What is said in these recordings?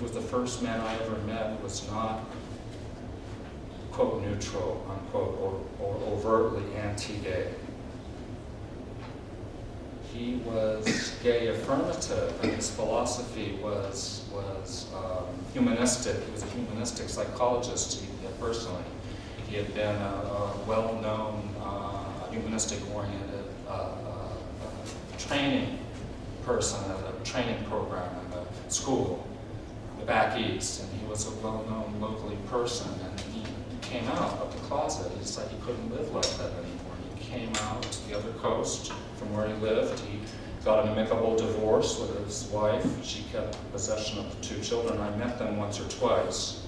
was the first man I ever met who was not, quote, neutral, unquote, or overtly anti-gay. He was gay affirmative, and his philosophy was humanistic. He was a humanistic psychologist personally. He had been a well-known humanistic-oriented training person at a training program at a school in the back east, and he was a well-known locally person, and he came out of the closet. He decided he couldn't live like that anymore. He came out to the other coast from where he lived. He got an amicable divorce with his wife. She kept possession of the 2 children. I met them once or twice.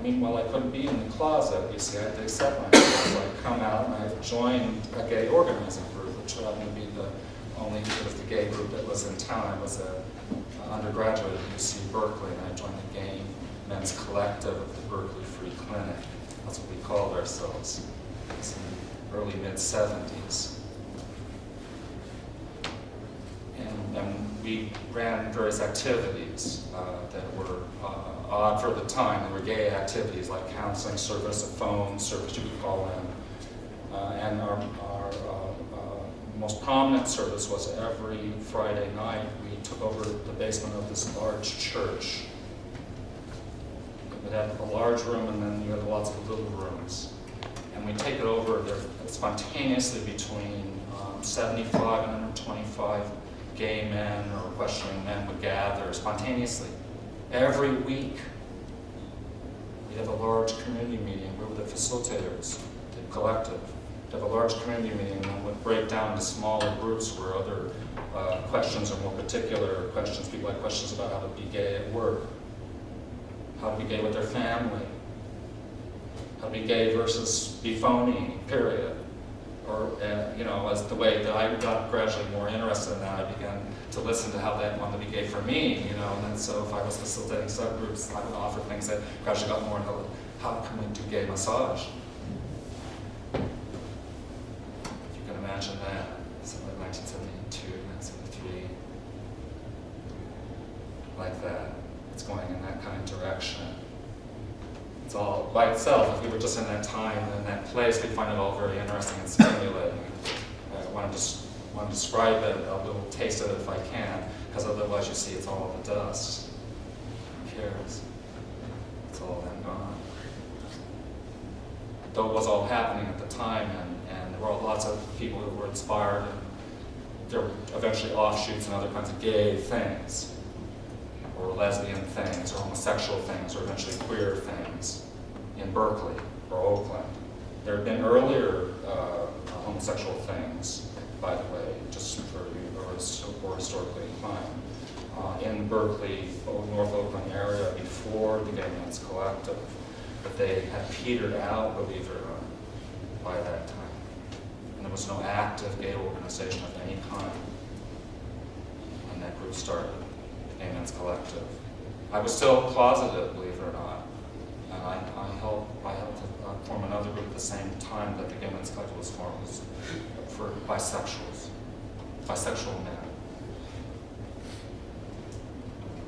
Meanwhile, I couldn't be in the closet, you see. I had to accept myself. So I come out and I joined a gay organizing group, which happened to be the gay group that was in town. I was an undergraduate at UC Berkeley, and I joined the Gay Men's Collective of the Berkeley Free Clinic. That's what we called ourselves. It was in the early mid-70s. And we ran various activities that were odd for the time. There were gay activities like counseling service, a phone service you could call in. And our most prominent service was every Friday night we took over the basement of this large church. It had a large room, and then you had lots of little rooms. And we take it over there spontaneously between 75 and 125 gay men or questioning men would gather spontaneously. Every week, we'd have a large community meeting. We were the facilitators, the collective. We'd have a large community meeting, and would break down into smaller groups where other questions or more particular questions, people had questions about how to be gay at work, how to be gay with their family, how to be gay versus be phony, period. Or, as the way that I got gradually more interested in that, I began to listen to how they wanted to be gay for me, and then so if I was facilitating subgroups, I would offer things that gradually got more into how can we do gay massage. If you can imagine that, something like 1972, 1973, like that. It's going in that kind of direction. It's all by itself. If we were just in that time and in that place, we'd find it all very interesting and stimulating. I want to describe it, a little taste of it if I can, because otherwise you see it's all the dust. Who cares? It's all then gone. Though it was all happening at the time, and there were lots of people who were inspired, and there were eventually offshoots and other kinds of gay things, or lesbian things, or homosexual things, or eventually queer things in Berkeley or Oakland. There had been earlier homosexual things, by the way, just for you or historically inclined, in Berkeley, North Oakland area before the Gay Men's Collective, but they had petered out, believe it or not, by that time. And there was no active gay organization of any kind when that group started. Gay Men's Collective. I was still closeted, believe it or not, and I helped to form another group at the same time that the Gay Men's Collective was formed, was for bisexual men.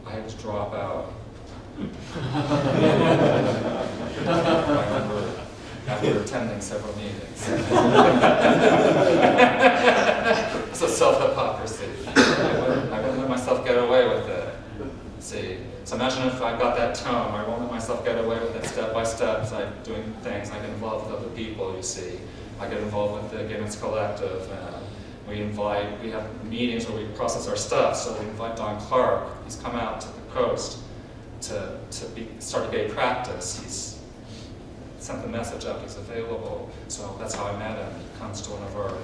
I had to drop out. I remember after attending several meetings. It's a self-hypocrisy. I wouldn't let myself get away with it. See, so imagine if I got that tone. I won't let myself get away with it step by step. So I'm doing things. I get involved with other people. You see, I get involved with the Gay Men's Collective. We have meetings where we process our stuff. So we invite Don Clark. He's come out to the coast to start a gay practice. He's sent the message up. He's available. So that's how I met him. He comes to one of our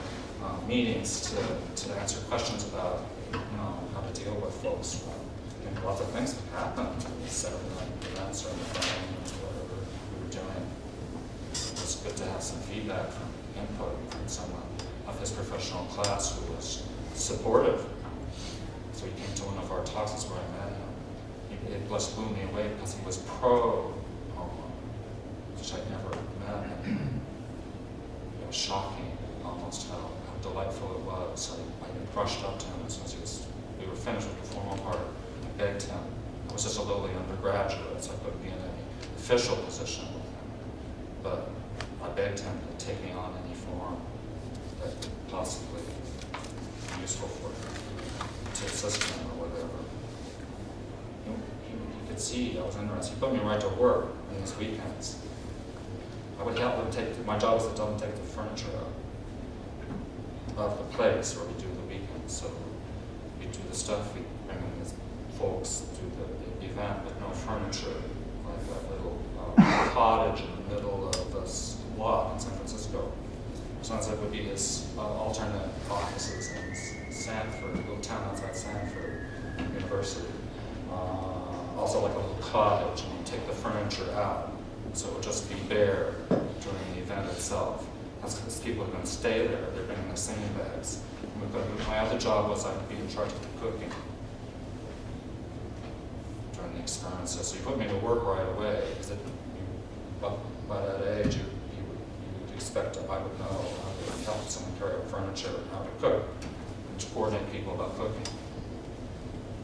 meetings to answer questions about how to deal with folks. And lots of things have happened. We set up events or on the phone or whatever we were doing. It's good to have some feedback from input from someone of his professional class who was supportive. So he came to one of our talks. That's where I met him. It just blew me away because he was pro-homo, which I'd never met. And it was shocking almost how delightful it was. I brushed up to him as soon as we were finished with the formal part. I begged him. I was just a lowly undergraduate, so I couldn't be in any official position with him. But I begged him to take me on any form that could possibly be useful for him, to assist him or whatever. He could see I was interested. He put me right to work on these weekends. I would help him take, my job was to help him take the furniture out of the place where we do the weekends. So we do the stuff, we bring in the folks, do the event, but no furniture, like that little cottage in the middle of this lot in San Francisco. Sounds like it would be his alternate offices in Sanford, a little town outside Sanford University. Also like a little cottage, and you take the furniture out, so it would just be bare during the event itself. That's because people are going to stay there, they're bringing their singing bags. My other job was I'd be in charge of the cooking during the experiences. So you put me to work right away, because by that age you would expect I would know how to help someone carry out furniture and how to cook, and to coordinate people about cooking.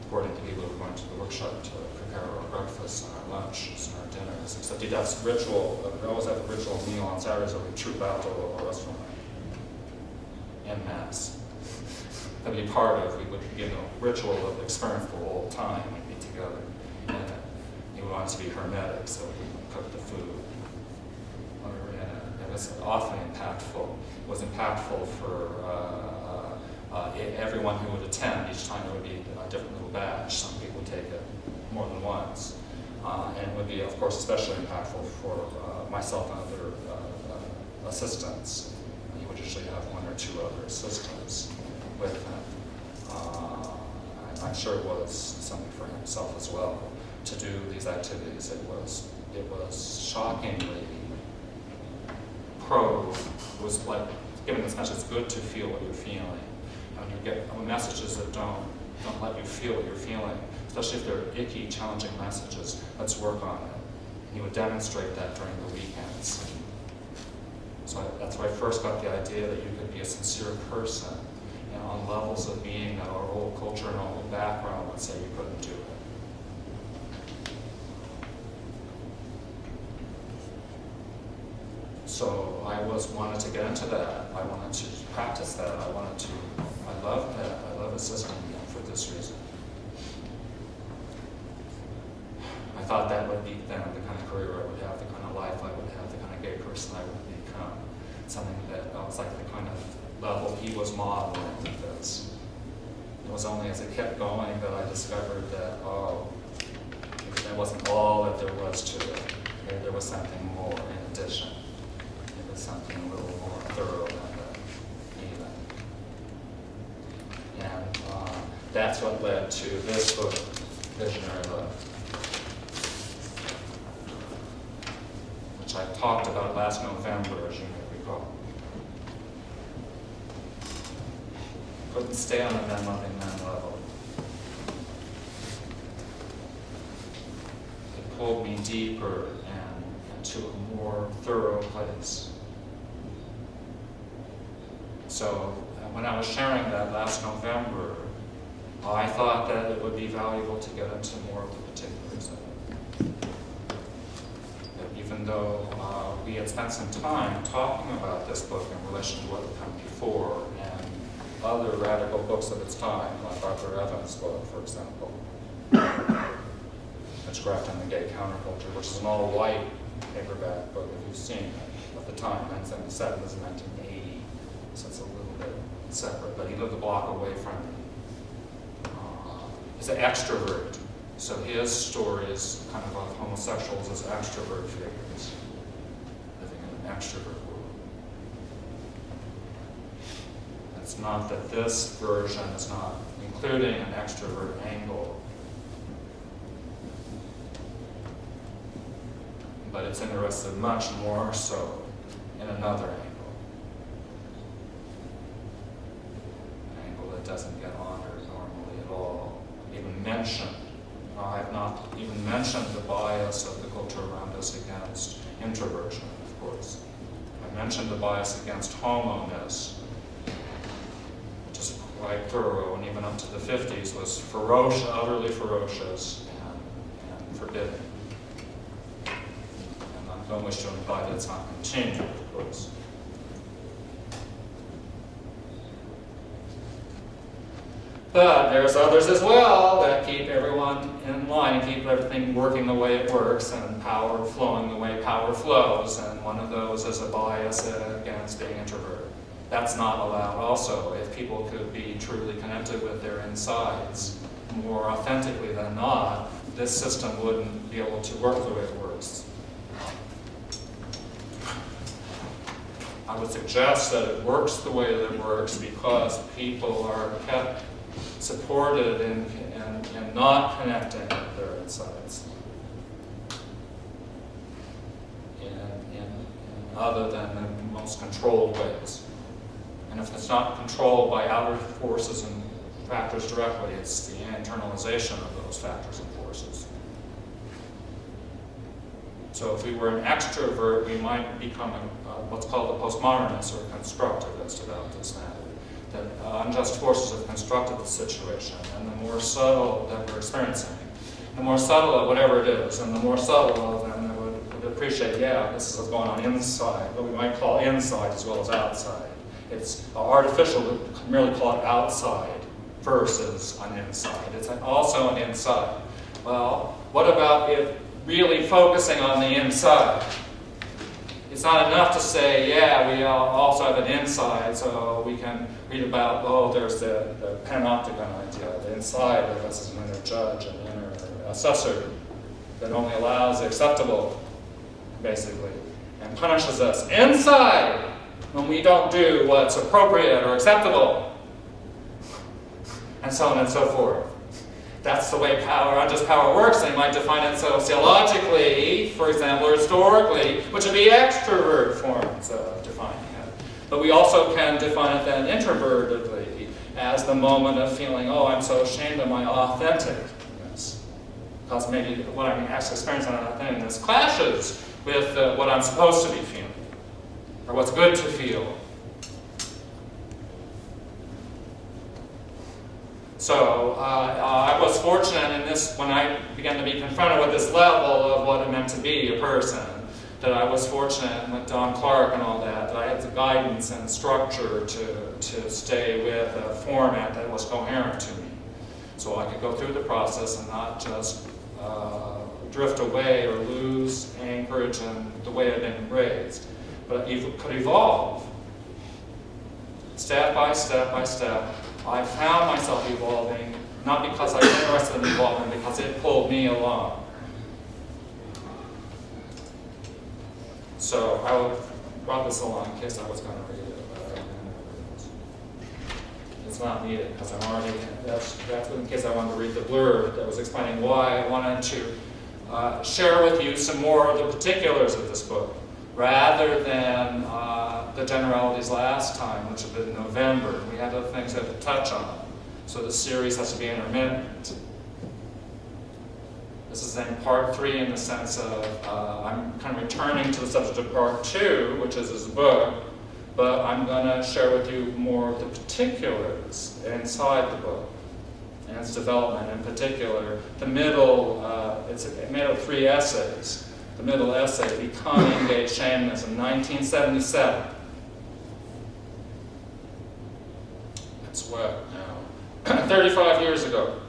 Coordinate the people who were going to the workshop to prepare our breakfast and our lunches and our dinners. Except you'd have ritual, we always have a ritual meal on Saturdays where we troop out to a restaurant en masse. That'd be part of, we would begin a ritual of experience for all time, we'd be together. And you would want us to be hermetic, so we would cook the food. It was awfully impactful. It was impactful for everyone who would attend. Each time there would be a different little batch. Some people would take it more than once. And it would be, of course, especially impactful for myself and other assistants. He would usually have one or two other assistants with him. I'm sure it was something for himself as well to do these activities. It was shockingly it was like giving this message, it's good to feel what you're feeling. And you get messages that don't let you feel what you're feeling, especially if they're icky, challenging messages. Let's work on it. And he would demonstrate that during the weekends. So that's where I first got the idea that you could be a sincere person, and on levels of being that our whole culture and our whole background would say you couldn't do it. So I wanted to get into that. I wanted to practice that. I loved that. I love assisting for this reason. I thought that would be then the kind of career I would have, the kind of life I would have, the kind of gay person I would become. Something that was like the kind of level he was modeling with this. It was only as it kept going that I discovered that, that wasn't all that there was to it. There was something more in addition. Something a little more thorough than that, even. And that's what led to this book, Visionary Love, which I talked about last November, as you may recall. Couldn't stay on the men loving men level. It pulled me deeper and to a more thorough place. So when I was sharing that last November, I thought that it would be valuable to get into more of the particulars of it. That even though we had spent some time talking about this book in relation to what had come before and other radical books of its time, like Arthur Evans' book, for example, Witchcraft and the Gay Counterculture, which is an all-white paperback book, if you've seen it, at the time, 1977, this is 1980. So it's a little bit separate, but he lived a block away from me. He's an extrovert, so his stories kind of homosexuals as extrovert figures, living in an extrovert world. It's not that this version is not including an extrovert angle, but it's interested much more so in another angle. Doesn't get honored normally at all, even mentioned. I have not even mentioned the bias of the culture around us against introversion, of course. I mentioned the bias against homo-ness, which is quite thorough, and even up to the 50s was ferocious, utterly ferocious, and forbidding. And I don't wish to imply that it's not continued, of course. But there's others as well that keep everyone in line and keep everything working the way it works and power flowing the way power flows. And one of those is a bias against being introverted. That's not allowed also. If people could be truly connected with their insides more authentically than not, this system wouldn't be able to work the way it works. I would suggest that it works the way that it works because people are kept supported in not connecting with their insides in other than the most controlled ways. And if it's not controlled by outer forces and factors directly, it's the internalization of those factors and forces. So if we were an extrovert, we might become what's called a postmodernist or a constructivist about this matter. That unjust forces have constructed the situation, and the more subtle that we're experiencing, the more subtle of whatever it is, and the more subtle of them that would appreciate, yeah, this is what's going on inside, what we might call inside as well as outside. It's artificial to merely call it outside versus an inside. It's also an inside. Well, what about if really focusing on the inside? It's not enough to say, yeah, we also have an inside, so we can read about, oh, there's the panopticon idea. The inside of us is an inner judge, an inner assessor that only allows the acceptable, basically, and punishes us inside when we don't do what's appropriate or acceptable, and so on and so forth. That's the way unjust power works. They might define it sociologically, for example, or historically, which would be extrovert forms of defining it. But we also can define it then introvertedly as the moment of feeling, oh, I'm so ashamed of my authenticness. Because maybe what I'm actually experiencing on authenticness clashes with what I'm supposed to be feeling, or what's good to feel. So I was fortunate in this, when I began to be confronted with this level of what it meant to be a person, that I was fortunate with Don Clark and all that I had the guidance and structure to stay with a format that was coherent to me. So I could go through the process and not just drift away or lose anchorage in the way I'd been raised, but it could evolve. Step by step by step, I found myself evolving, not because I was interested in evolving, because it pulled me along. So I brought this along in case I was going to read it, but it's not needed because I'm already, that's in case I wanted to read the blurb that was explaining why I wanted to share with you some more of the particulars of this book, rather than the generalities last time, which had been November. We had other things to touch on. So the series has to be intermittent. This is then part 3 in the sense of I'm kind of returning to the subject of part 2, which is this book, but I'm going to share with you more of the particulars inside the book and its development. In particular, the middle, it's made of 3 essays. The middle essay, Becoming Gay-Centeredness, in 1977. That's what now? 35 years ago.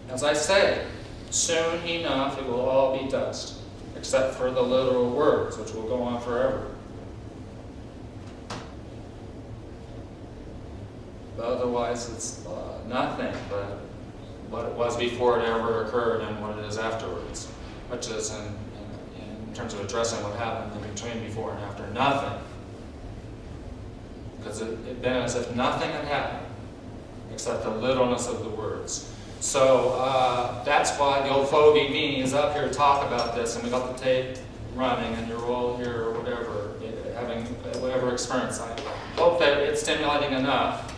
As I say, soon enough it will all be dust, except for the literal words, which will go on forever. But otherwise, it's nothing but what it was before it ever occurred and what it is afterwards, which is in terms of addressing what happened in between before and after, nothing. Because it'd been as if nothing had happened except the littleness of the words. So that's why the old fogey me is up here to talk about this, and we got the tape running, and you're all here or whatever, having whatever experience. I hope that it's stimulating enough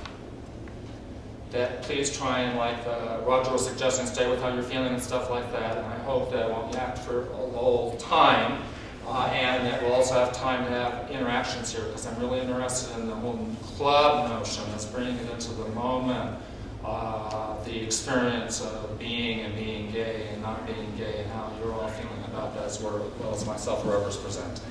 that please try and, like Roger was suggesting, stay with how you're feeling and stuff like that. And I hope that I won't yak for a whole time. And that we'll also have time to have interactions here, because I'm really interested in the whole club notion, that's bringing it into the moment, the experience of being and being gay and not being gay, and how you're all feeling about that as well as myself, whoever's presenting.